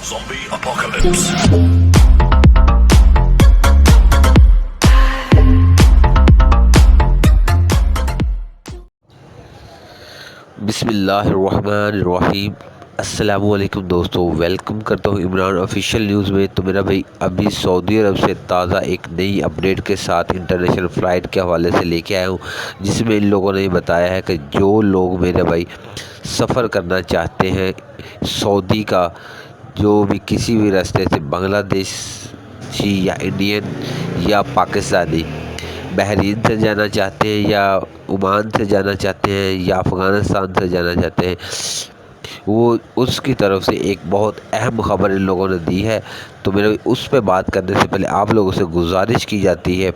Zombie apocalypse. بسم اللہ الرحمن الرحیم۔ السلام علیکم دوستو، ویلکم کرتا ہوں عمران آفیشیل نیوز میں۔ تو میرا بھائی ابھی سعودی عرب سے تازہ ایک نئی اپڈیٹ کے ساتھ انٹرنیشنل فلائٹ کے حوالے سے لے کے آیا ہوں، جس میں ان لوگوں نے بتایا ہے کہ جو لوگ میرے بھائی سفر کرنا چاہتے ہیں سعودی کا، جو بھی کسی بھی راستے سے بنگلہ دیشی یا انڈین یا پاکستانی بحرین سے جانا چاہتے ہیں یا عمان سے جانا چاہتے ہیں یا افغانستان سے جانا چاہتے ہیں، وہ اس کی طرف سے ایک بہت اہم خبر ان لوگوں نے دی ہے۔ تو میرے اس پہ بات کرنے سے پہلے آپ لوگوں سے گزارش کی جاتی ہے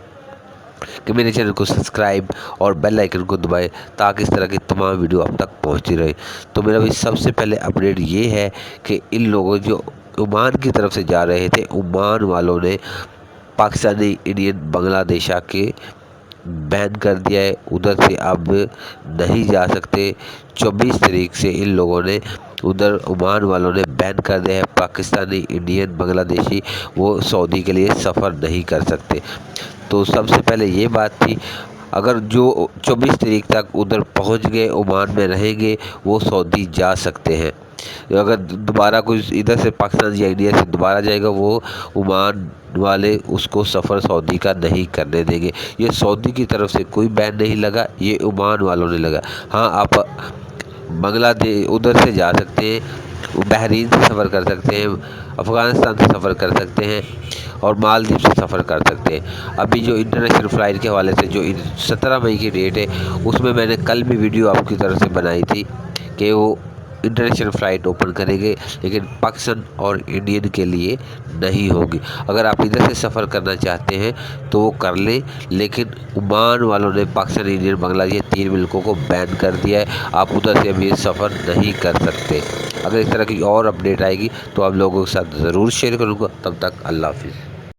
کہ میرے چینل کو سبسکرائب اور بیل آئیکن کو دبائیں تاکہ اس طرح کی تمام ویڈیو آپ تک پہنچتی رہے۔ تو میرا بھی سب سے پہلے اپڈیٹ یہ ہے کہ ان لوگوں جو عمان کی طرف سے جا رہے تھے، عمان والوں نے پاکستانی، انڈین، بنگلہ دیشا کے بین کر دیا ہے، ادھر سے اب نہیں جا سکتے۔ 24 تاریخ سے ان لوگوں نے ادھر عمان والوں نے بین کر دیا ہے، پاکستانی، انڈین، بنگلہ دیشی وہ سعودی کے لیے سفر نہیں کر سکتے۔ تو سب سے پہلے یہ بات تھی، اگر جو 24 تاریخ تک ادھر پہنچ گئے، عمان میں رہیں گے، وہ سعودی جا سکتے ہیں۔ اگر دوبارہ کوئی ادھر سے پاکستان یا انڈیا سے دوبارہ جائے گا، وہ عمان والے اس کو سفر سعودی کا نہیں کرنے دیں گے۔ یہ سعودی کی طرف سے کوئی بین نہیں لگا، یہ عمان والوں نے لگا۔ ہاں، آپ بنگلہ دیش ادھر سے جا سکتے ہیں، بحرین سے سفر کر سکتے ہیں، افغانستان سے سفر کر سکتے ہیں اور مالدیپ سے سفر کر سکتے ہیں۔ ابھی جو انٹرنیشنل فلائٹ کے حوالے سے جو 17 مئی کی ڈیٹ ہے، اس میں نے کل بھی ویڈیو آپ کی طرف سے بنائی تھی کہ وہ انٹرنیشنل فلائٹ اوپن کریں گے، لیکن پاکستان اور انڈین کے لیے نہیں ہوگی۔ اگر آپ ادھر سے سفر کرنا چاہتے ہیں تو وہ کر لیں، لیکن عمان والوں نے پاکستان، انڈین، بنگلہ دیش 3 ملکوں کو بین کر دیا ہے، آپ ادھر سے ابھی سفر نہیں کر سکتے۔ اگر اس طرح کی اور اپڈیٹ آئے گی تو آپ لوگوں کے ساتھ ضرور شیئر کروں گا۔ تب تک اللہ حافظ۔